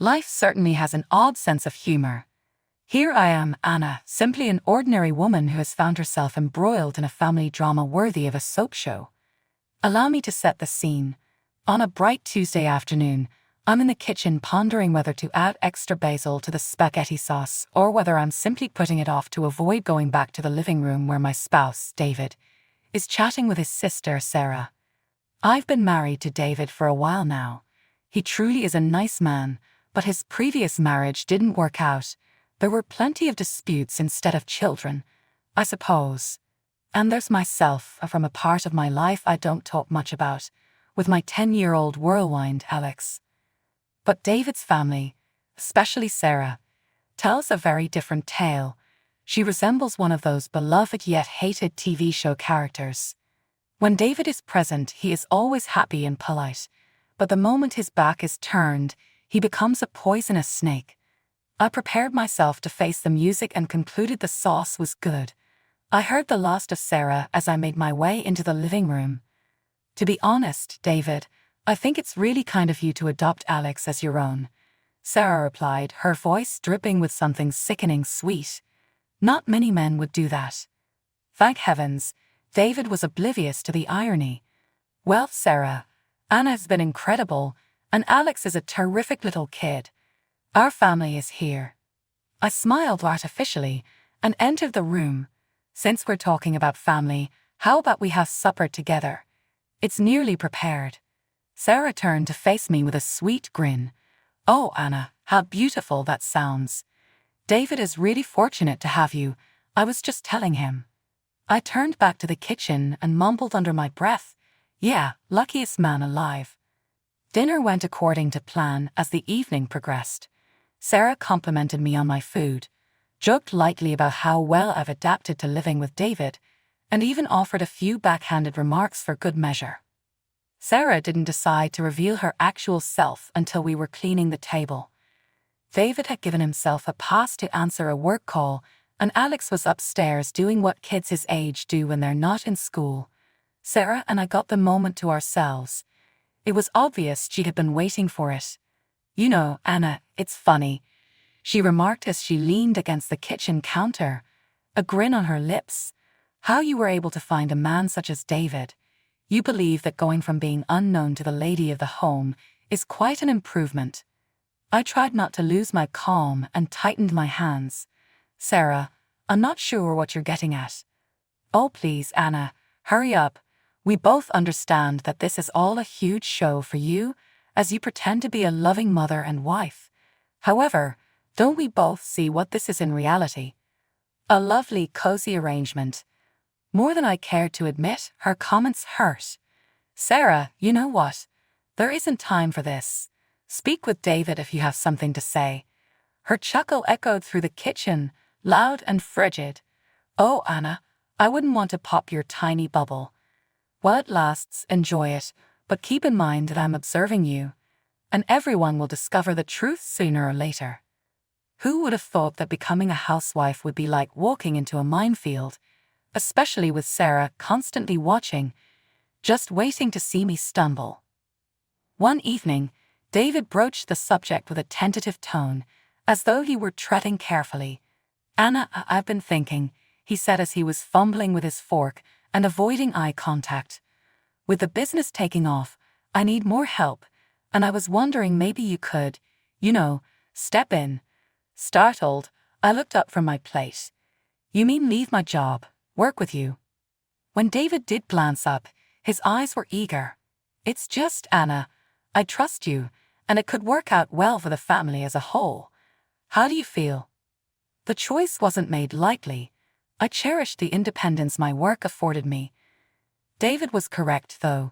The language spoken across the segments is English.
Life certainly has an odd sense of humor. Here I am, Anna, simply an ordinary woman who has found herself embroiled in a family drama worthy of a soap show. Allow me to set the scene. On a bright Tuesday afternoon, I'm in the kitchen pondering whether to add extra basil to the spaghetti sauce or whether I'm simply putting it off to avoid going back to the living room where my spouse, David, is chatting with his sister, Sarah. I've been married to David for a while now. He truly is a nice man, but his previous marriage didn't work out. There were plenty of disputes instead of children, I suppose. And there's myself, from a part of my life I don't talk much about, with my 10-year-old whirlwind, Alex. But David's family, especially Sarah, tells a very different tale. She resembles one of those beloved yet hated TV show characters. When David is present, he is always happy and polite, but the moment his back is turned, he becomes a poisonous snake. I prepared myself to face the music and concluded the sauce was good. I heard the last of Sarah as I made my way into the living room. To be honest, David, I think it's really kind of you to adopt Alex as your own, Sarah replied, her voice dripping with something sickening sweet. Not many men would do that. Thank heavens, David was oblivious to the irony. Well, Sarah, Anna has been incredible, and Alex is a terrific little kid. Our family is here. I smiled artificially and entered the room. Since we're talking about family, how about we have supper together? It's nearly prepared. Sarah turned to face me with a sweet grin. Oh, Anna, how beautiful that sounds. David is really fortunate to have you. I was just telling him. I turned back to the kitchen and mumbled under my breath, yeah, luckiest man alive. Dinner went according to plan as the evening progressed. Sarah complimented me on my food, joked lightly about how well I've adapted to living with David, and even offered a few backhanded remarks for good measure. Sarah didn't decide to reveal her actual self until we were cleaning the table. David had given himself a pass to answer a work call, and Alex was upstairs doing what kids his age do when they're not in school. Sarah and I got the moment to ourselves. It was obvious she had been waiting for it. You know, Anna, it's funny, she remarked as she leaned against the kitchen counter, a grin on her lips. How you were able to find a man such as David. You believe that going from being unknown to the lady of the home is quite an improvement. I tried not to lose my calm and tightened my hands. Sarah, I'm not sure what you're getting at. Oh, please, Anna, hurry up. We both understand that this is all a huge show for you, as you pretend to be a loving mother and wife. However, don't we both see what this is in reality? A lovely, cozy arrangement. More than I cared to admit, her comments hurt. Sarah, you know what? There isn't time for this. Speak with David if you have something to say. Her chuckle echoed through the kitchen, loud and frigid. Oh, Anna, I wouldn't want to pop your tiny bubble. While it lasts, enjoy it, but keep in mind that I'm observing you, and everyone will discover the truth sooner or later. Who would have thought that becoming a housewife would be like walking into a minefield, especially with Sarah constantly watching, just waiting to see me stumble. One evening, David broached the subject with a tentative tone, as though he were treading carefully. Anna, I've been thinking, he said as he was fumbling with his fork and avoiding eye contact. With the business taking off, I need more help, and I was wondering maybe you could, step in. Startled, I looked up from my plate. You mean leave my job, work with you? When David did glance up, his eyes were eager. It's just, Anna, I trust you, and it could work out well for the family as a whole. How do you feel? The choice wasn't made lightly. I cherished the independence my work afforded me. David was correct, though.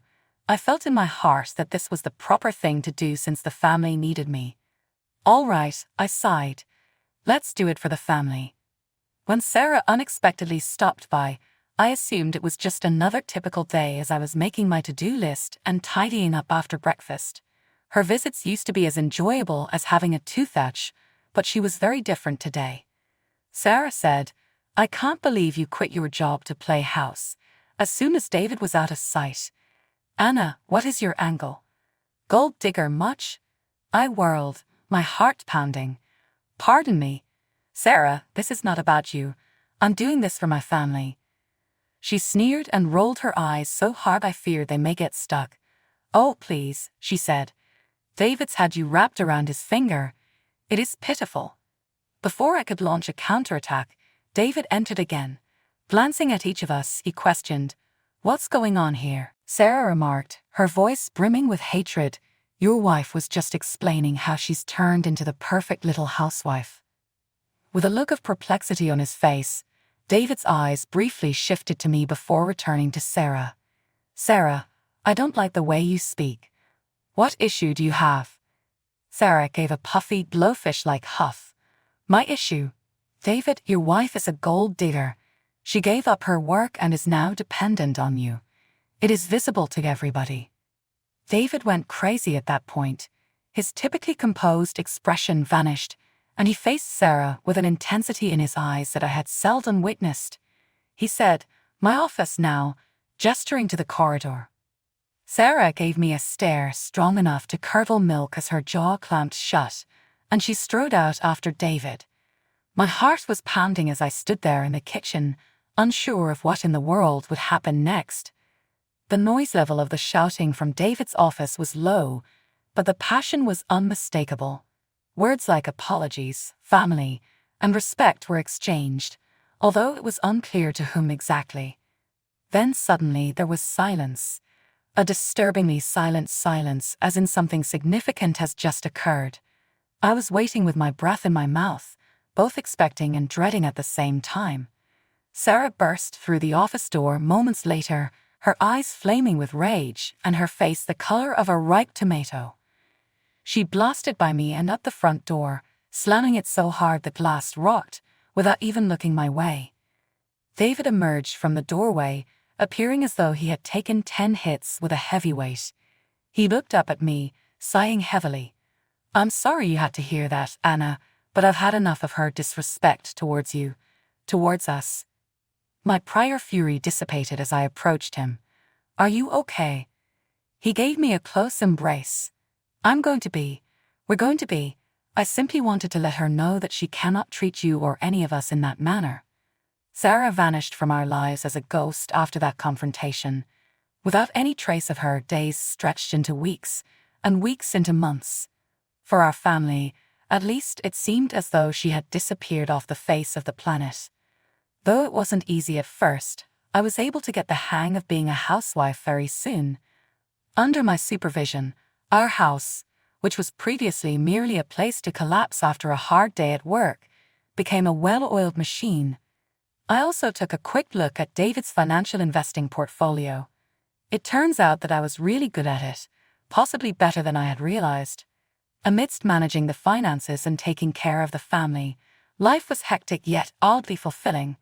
I felt in my heart that this was the proper thing to do since the family needed me. All right, I sighed. Let's do it for the family. When Sarah unexpectedly stopped by, I assumed it was just another typical day as I was making my to-do list and tidying up after breakfast. Her visits used to be as enjoyable as having a toothache, but she was very different today. Sarah said, I can't believe you quit your job to play house, as soon as David was out of sight. Anna, what is your angle? Gold digger much? I whirled, my heart pounding. "Pardon me. Sarah, this is not about you. I'm doing this for my family." She sneered and rolled her eyes so hard I feared they may get stuck. "Oh, please," she said. "David's had you wrapped around his finger. It is pitiful." Before I could launch a counterattack, David entered again. Glancing at each of us, he questioned, "What's going on here?" Sarah remarked, her voice brimming with hatred, "Your wife was just explaining how she's turned into the perfect little housewife." With a look of perplexity on his face, David's eyes briefly shifted to me before returning to Sarah. "Sarah, I don't like the way you speak. What issue do you have?" Sarah gave a puffy, blowfish-like huff. "My issue? David, your wife is a gold digger. She gave up her work and is now dependent on you. It is visible to everybody." David went crazy at that point. His typically composed expression vanished, and he faced Sarah with an intensity in his eyes that I had seldom witnessed. He said, "My office now," gesturing to the corridor. Sarah gave me a stare strong enough to curdle milk as her jaw clamped shut, and she strode out after David. My heart was pounding as I stood there in the kitchen, unsure of what in the world would happen next. The noise level of the shouting from David's office was low, but the passion was unmistakable. Words like apologies, family, and respect were exchanged, although it was unclear to whom exactly. Then suddenly there was silence. A disturbingly silent silence, as in something significant has just occurred. I was waiting with my breath in my mouth, both expecting and dreading at the same time. Sarah burst through the office door moments later, her eyes flaming with rage and her face the color of a ripe tomato. She blasted by me and up the front door, slamming it so hard the glass rocked, without even looking my way. David emerged from the doorway, appearing as though he had taken 10 hits with a heavyweight. He looked up at me, sighing heavily. "I'm sorry you had to hear that, Anna, but I've had enough of her disrespect towards you, towards us." My prior fury dissipated as I approached him. "Are you okay?" He gave me a close embrace. We're going to be. I simply wanted to let her know that she cannot treat you or any of us in that manner." Sarah vanished from our lives as a ghost after that confrontation. Without any trace of her, days stretched into weeks, and weeks into months. For our family, at least, it seemed as though she had disappeared off the face of the planet. Though it wasn't easy at first, I was able to get the hang of being a housewife very soon. Under my supervision, our house, which was previously merely a place to collapse after a hard day at work, became a well-oiled machine. I also took a quick look at David's financial investing portfolio. It turns out that I was really good at it, possibly better than I had realized. Amidst managing the finances and taking care of the family, life was hectic yet oddly fulfilling.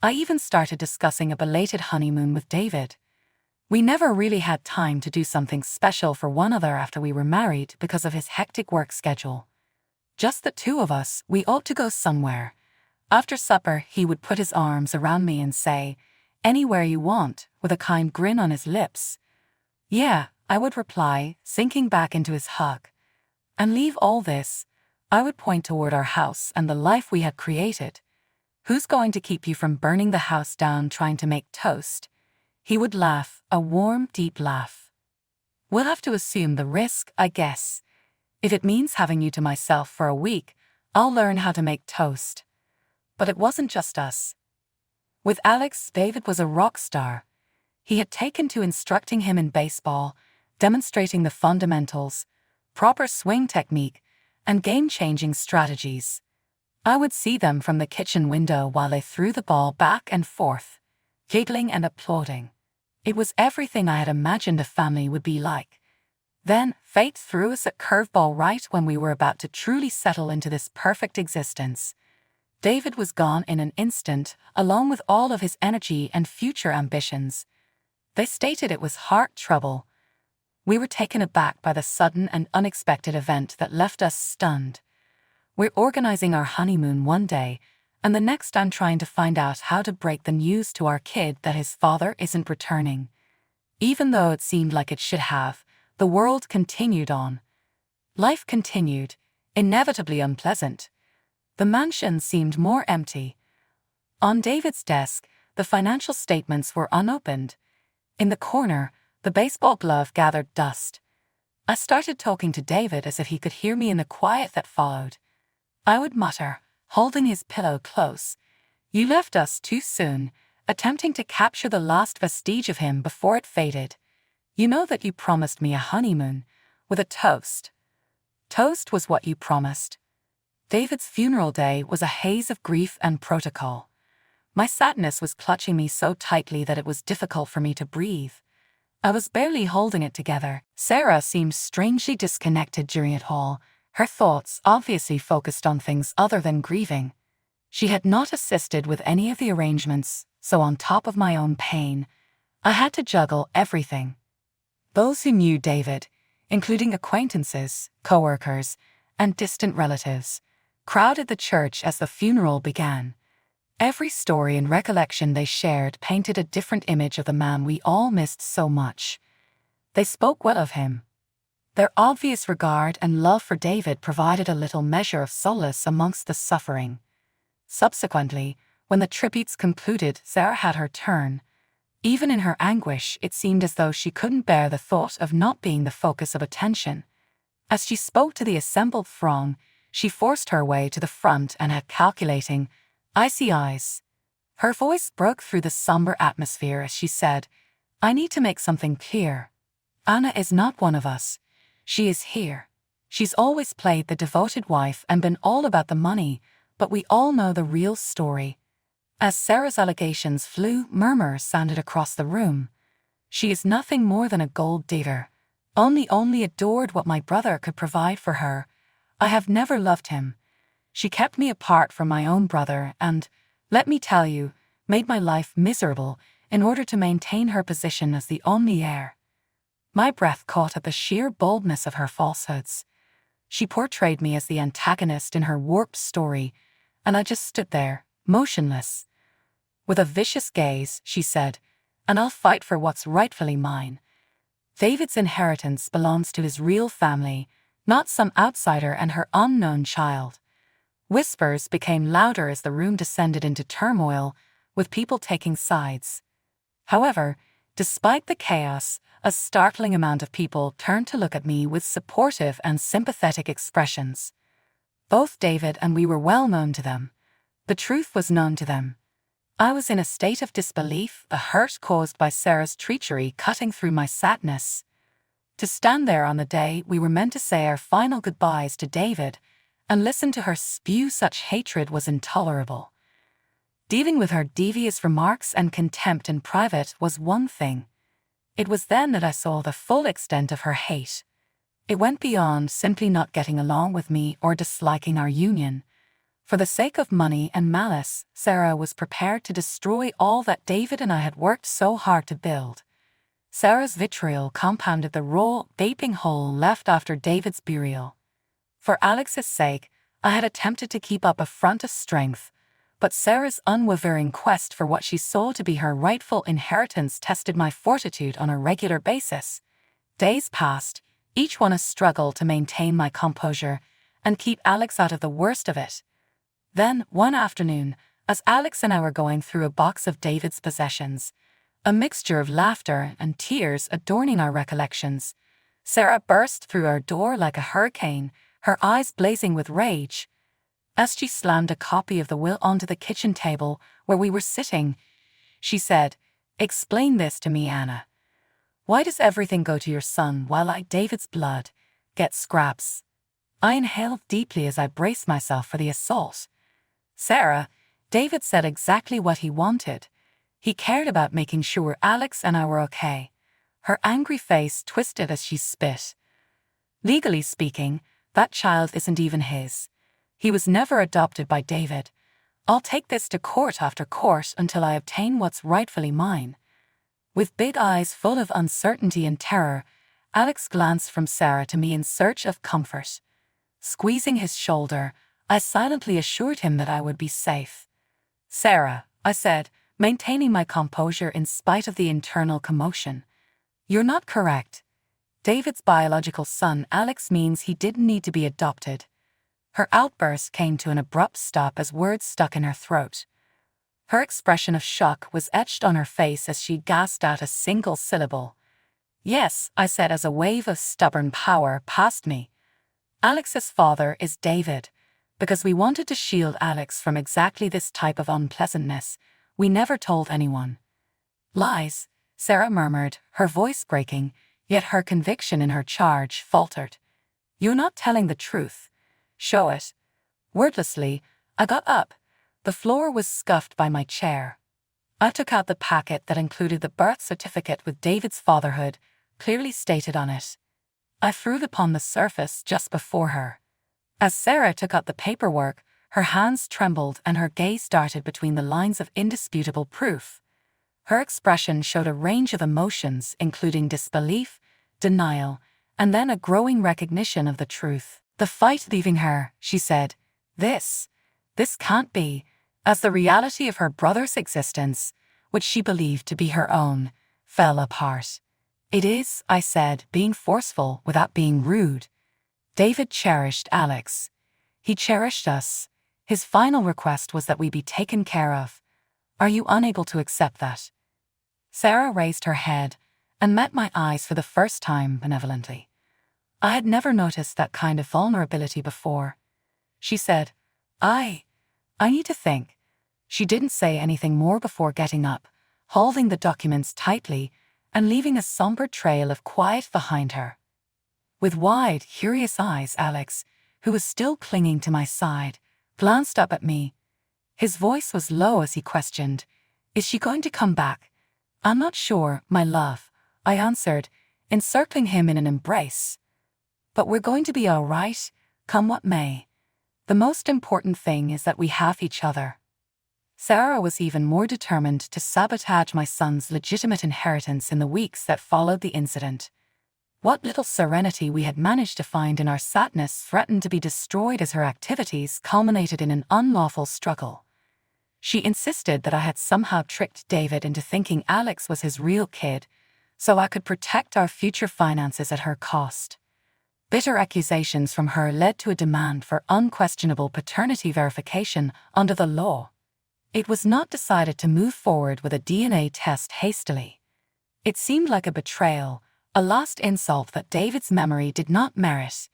I even started discussing a belated honeymoon with David. We never really had time to do something special for one another after we were married because of his hectic work schedule. Just the two of us, we ought to go somewhere. After supper, he would put his arms around me and say, "Anywhere you want," with a kind grin on his lips. "Yeah," I would reply, sinking back into his hug. "And leave all this," I would point toward our house and the life we had created. "Who's going to keep you from burning the house down trying to make toast?" He would laugh, a warm, deep laugh. "We'll have to assume the risk, I guess. If it means having you to myself for a week, I'll learn how to make toast." But it wasn't just us. With Alex, David was a rock star. He had taken to instructing him in baseball, demonstrating the fundamentals, proper swing technique, and game-changing strategies. I would see them from the kitchen window while they threw the ball back and forth, giggling and applauding. It was everything I had imagined a family would be like. Then, fate threw us a curveball right when we were about to truly settle into this perfect existence. David was gone in an instant, along with all of his energy and future ambitions. They stated it was heart trouble. We were taken aback by the sudden and unexpected event that left us stunned. We're organizing our honeymoon one day, and the next I'm trying to find out how to break the news to our kid that his father isn't returning. Even though it seemed like it should have, the world continued on. Life continued, inevitably unpleasant. The mansion seemed more empty. On David's desk, the financial statements were unopened. In the corner, the baseball glove gathered dust. I started talking to David as if he could hear me in the quiet that followed. I would mutter, holding his pillow close, "You left us too soon," attempting to capture the last vestige of him before it faded. "You know that you promised me a honeymoon," with a toast. Toast was what you promised. David's funeral day was a haze of grief and protocol. My sadness was clutching me so tightly that it was difficult for me to breathe. I was barely holding it together. Sarah seemed strangely disconnected during it all, her thoughts obviously focused on things other than grieving. She had not assisted with any of the arrangements, so on top of my own pain, I had to juggle everything. Those who knew David, including acquaintances, co-workers, and distant relatives, crowded the church as the funeral began. Every story and recollection they shared painted a different image of the man we all missed so much. They spoke well of him. Their obvious regard and love for David provided a little measure of solace amongst the suffering. Subsequently, when the tributes concluded, Sarah had her turn. Even in her anguish, it seemed as though she couldn't bear the thought of not being the focus of attention. As she spoke to the assembled throng, she forced her way to the front and had calculating, icy eyes. Her voice broke through the somber atmosphere as she said, "I need to make something clear. Anna is not one of us. She is here. She's always played the devoted wife and been all about the money, but we all know the real story." As Sarah's allegations flew, murmurs sounded across the room. "She is nothing more than a gold digger. Only adored what my brother could provide for her. I have never loved him. She kept me apart from my own brother and, let me tell you, made my life miserable in order to maintain her position as the only heir." My breath caught at the sheer boldness of her falsehoods. She portrayed me as the antagonist in her warped story, and I just stood there, motionless. With a vicious gaze, she said, "And I'll fight for what's rightfully mine. David's inheritance belongs to his real family, not some outsider and her unknown child." Whispers became louder as the room descended into turmoil, with people taking sides. However, despite the chaos, a startling amount of people turned to look at me with supportive and sympathetic expressions. Both David and we were well known to them. The truth was known to them. I was in a state of disbelief, the hurt caused by Sarah's treachery cutting through my sadness. To stand there on the day we were meant to say our final goodbyes to David and listen to her spew such hatred was intolerable. Dealing with her devious remarks and contempt in private was one thing. It was then that I saw the full extent of her hate. It went beyond simply not getting along with me or disliking our union. For the sake of money and malice, Sarah was prepared to destroy all that David and I had worked so hard to build. Sarah's vitriol compounded the raw, gaping hole left after David's burial. For Alex's sake, I had attempted to keep up a front of strength, but Sarah's unwavering quest for what she saw to be her rightful inheritance tested my fortitude on a regular basis. Days passed, each one a struggle to maintain my composure and keep Alex out of the worst of it. Then, one afternoon, as Alex and I were going through a box of David's possessions, a mixture of laughter and tears adorning our recollections, Sarah burst through our door like a hurricane, her eyes blazing with rage. As she slammed a copy of the will onto the kitchen table where we were sitting, she said, "Explain this to me, Anna. Why does everything go to your son while I, David's blood, get scraps?" I inhaled deeply as I braced myself for the assault. "Sarah, David said exactly what he wanted. He cared about making sure Alex and I were okay." Her angry face twisted as she spit. "Legally speaking, that child isn't even his. He was never adopted by David. I'll take this to court after court until I obtain what's rightfully mine." With big eyes full of uncertainty and terror, Alex glanced from Sarah to me in search of comfort. Squeezing his shoulder, I silently assured him that I would be safe. "Sarah," I said, maintaining my composure in spite of the internal commotion, "you're not correct. David's biological son, Alex, means he didn't need to be adopted. Her outburst came to an abrupt stop as words stuck in her throat. Her expression of shock was etched on her face as she gasped out a single syllable. "Yes," I said as a wave of stubborn power passed me. "Alex's father is David. Because we wanted to shield Alex from exactly this type of unpleasantness, we never told anyone." "Lies," Sarah murmured, her voice breaking, yet her conviction in her charge faltered. "You're not telling the truth. Show it." Wordlessly, I got up. The floor was scuffed by my chair. I took out the packet that included the birth certificate with David's fatherhood, clearly stated on it. I threw it upon the surface just before her. As Sarah took out the paperwork, her hands trembled and her gaze darted between the lines of indisputable proof. Her expression showed a range of emotions, including disbelief, denial, and then a growing recognition of the truth. "The fight leaving her," she said. This can't be," as the reality of her brother's existence, which she believed to be her own, fell apart. "It is," I said, being forceful without being rude. "David cherished Alex. He cherished us. His final request was that we be taken care of. Are you unable to accept that?" Sarah raised her head and met my eyes for the first time benevolently. I had never noticed that kind of vulnerability before. She said, I need to think." She didn't say anything more before getting up, holding the documents tightly and leaving a somber trail of quiet behind her. With wide, curious eyes, Alex, who was still clinging to my side, glanced up at me. His voice was low as he questioned, "Is she going to come back?" "I'm not sure, my love," I answered, encircling him in an embrace. "But we're going to be all right, come what may. The most important thing is that we have each other." Sarah was even more determined to sabotage my son's legitimate inheritance in the weeks that followed the incident. What little serenity we had managed to find in our sadness threatened to be destroyed as her activities culminated in an unlawful struggle. She insisted that I had somehow tricked David into thinking Alex was his real kid, so I could protect our future finances at her cost. Bitter accusations from her led to a demand for unquestionable paternity verification under the law. It was not decided to move forward with a DNA test hastily. It seemed like a betrayal, a last insult that David's memory did not merit.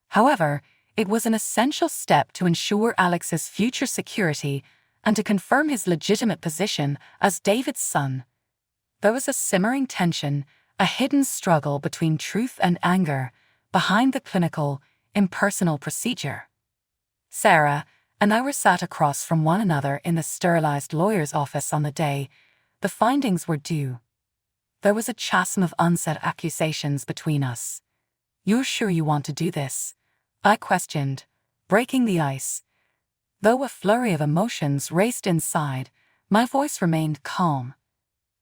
However, it was an essential step to ensure Alex's future security and to confirm his legitimate position as David's son. There was a simmering tension, a hidden struggle between truth and anger, behind the clinical, impersonal procedure. Sarah and I were sat across from one another in the sterilized lawyer's office on the day the findings were due. There was a chasm of unsaid accusations between us. "You're sure you want to do this?" I questioned, breaking the ice. Though a flurry of emotions raced inside, my voice remained calm.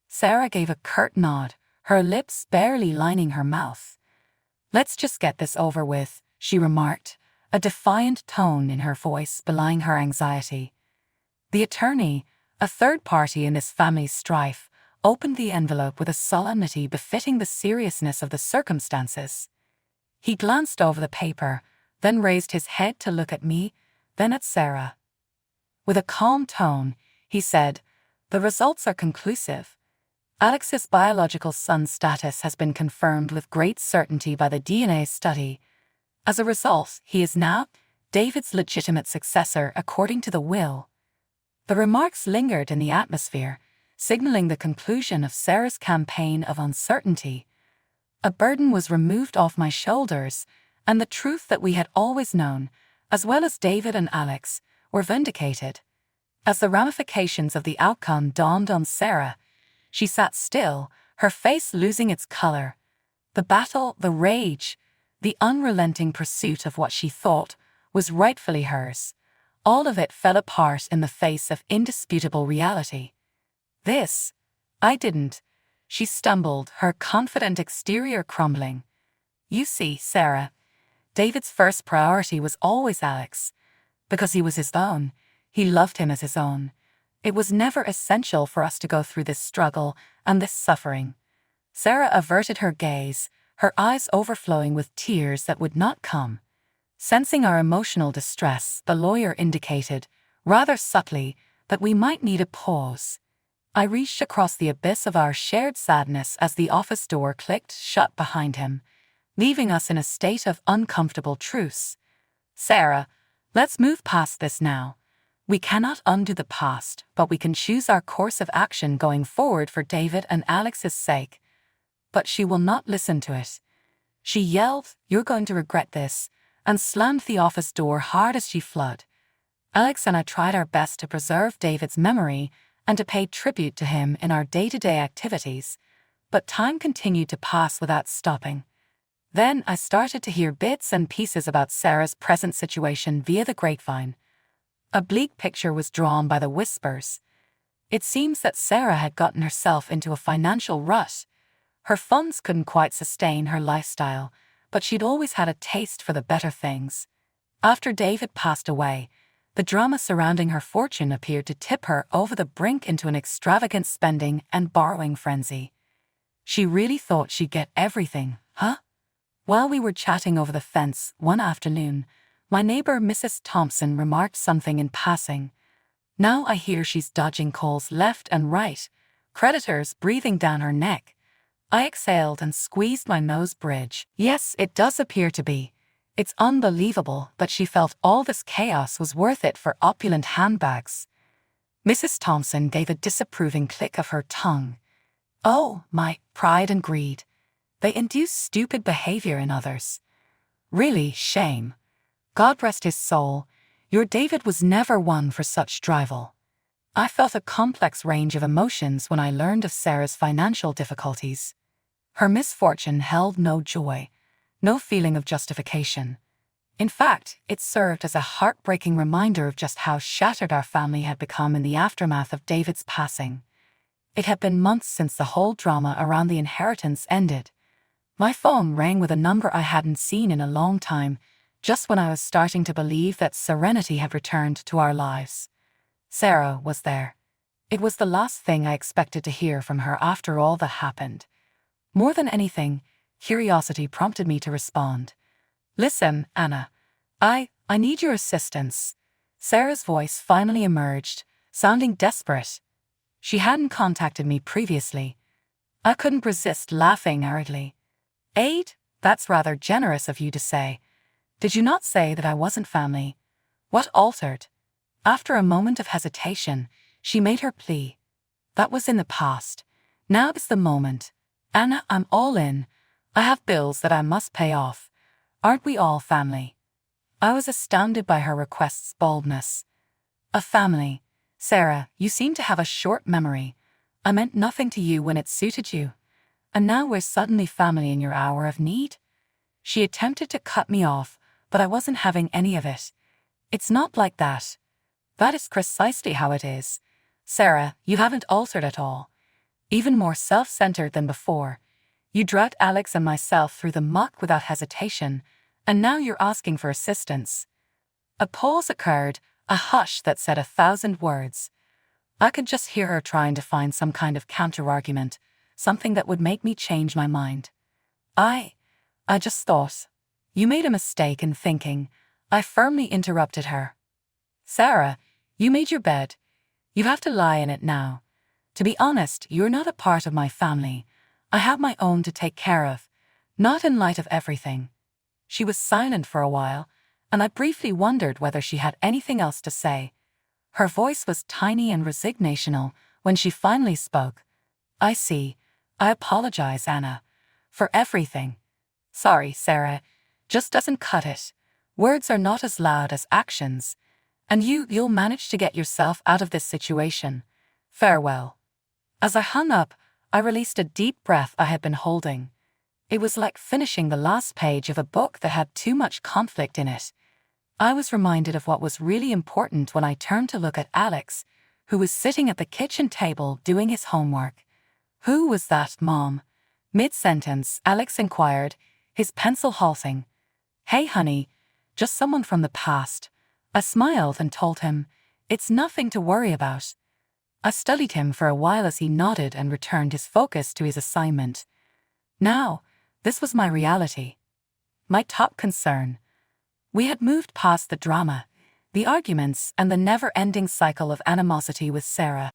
Sarah gave a curt nod, her lips barely lining her mouth. "Let's just get this over with," she remarked, a defiant tone in her voice belying her anxiety. The attorney, a third party in this family's strife, opened the envelope with a solemnity befitting the seriousness of the circumstances. He glanced over the paper, then raised his head to look at me, then at Sarah. With a calm tone, he said, "The results are conclusive. Alex's biological son's status has been confirmed with great certainty by the DNA study. As a result, he is now David's legitimate successor according to the will." The remarks lingered in the atmosphere, signaling the conclusion of Sarah's campaign of uncertainty. A burden was removed off my shoulders, and the truth that we had always known, as well as David and Alex, were vindicated. As the ramifications of the outcome dawned on Sarah, she sat still, her face losing its color. The battle, the rage, the unrelenting pursuit of what she thought was rightfully hers. All of it fell apart in the face of indisputable reality. "This, I didn't," she stumbled, her confident exterior crumbling. "You see, Sarah, David's first priority was always Alex. Because he was his own, he loved him as his own. It was never essential for us to go through this struggle and this suffering." Sarah averted her gaze, her eyes overflowing with tears that would not come. Sensing our emotional distress, the lawyer indicated, rather subtly, that we might need a pause. I reached across the abyss of our shared sadness as the office door clicked shut behind him, leaving us in a state of uncomfortable truce. Sarah, let's move past this now. We cannot undo the past, but we can choose our course of action going forward for David and Alex's sake. But she will not listen to it. She yelled, "You're going to regret this," and slammed the office door hard as she fled. Alex and I tried our best to preserve David's memory and to pay tribute to him in our day-to-day activities, but time continued to pass without stopping. Then I started to hear bits and pieces about Sarah's present situation via the grapevine. A bleak picture was drawn by the whispers. It seems that Sarah had gotten herself into a financial rut. Her funds couldn't quite sustain her lifestyle, but she'd always had a taste for the better things. After David passed away, the drama surrounding her fortune appeared to tip her over the brink into an extravagant spending and borrowing frenzy. She really thought she'd get everything, huh? While we were chatting over the fence one afternoon, my neighbor Mrs. Thompson remarked something in passing. "Now I hear she's dodging calls left and right, creditors breathing down her neck." I exhaled and squeezed my nose bridge. Yes, it does appear to be. It's unbelievable that she felt all this chaos was worth it for opulent handbags. Mrs. Thompson gave a disapproving click of her tongue. "Oh, my pride and greed. They induce stupid behavior in others. Really, shame. God rest his soul, your David was never one for such drivel." I felt a complex range of emotions when I learned of Sarah's financial difficulties. Her misfortune held no joy, no feeling of justification. In fact, it served as a heartbreaking reminder of just how shattered our family had become in the aftermath of David's passing. It had been months since the whole drama around the inheritance ended. My phone rang with a number I hadn't seen in a long time, just when I was starting to believe that serenity had returned to our lives. Sarah was there. It was the last thing I expected to hear from her after all that happened. More than anything, curiosity prompted me to respond. "Listen, Anna. I need your assistance." Sarah's voice finally emerged, sounding desperate. She hadn't contacted me previously. I couldn't resist laughing aridly. "Aid? That's rather generous of you to say. Did you not say that I wasn't family? What altered?" After a moment of hesitation, she made her plea. "That was in the past. Now is the moment. Anna, I'm all in. I have bills that I must pay off. Aren't we all family?" I was astounded by her request's boldness. "A family? Sarah, you seem to have a short memory. I meant nothing to you when it suited you. And now we're suddenly family in your hour of need?" She attempted to cut me off, but I wasn't having any of it. "It's not like that. That is precisely how it is. Sarah, you haven't altered at all. Even more self-centered than before. You dragged Alex and myself through the muck without hesitation, and now you're asking for assistance." A pause occurred, a hush that said 1,000 words. I could just hear her trying to find some kind of counter-argument, something that would make me change my mind. I just thought. "You made a mistake in thinking." I firmly interrupted her. "Sarah, you made your bed. You have to lie in it now. To be honest, you're not a part of my family. I have my own to take care of, not in light of everything." She was silent for a while, and I briefly wondered whether she had anything else to say. Her voice was tiny and resignational when she finally spoke. "I see. I apologize, Anna, for everything. Sorry, Sarah, just doesn't cut it. Words are not as loud as actions. And you'll manage to get yourself out of this situation. Farewell." As I hung up, I released a deep breath I had been holding. It was like finishing the last page of a book that had too much conflict in it. I was reminded of what was really important when I turned to look at Alex, who was sitting at the kitchen table doing his homework. "Who was that, Mom?" Mid-sentence, Alex inquired, his pencil halting. "Hey, honey, just someone from the past." I smiled and told him, "It's nothing to worry about." I studied him for a while as he nodded and returned his focus to his assignment. Now, this was my reality. My top concern. We had moved past the drama, the arguments, and the never-ending cycle of animosity with Sarah.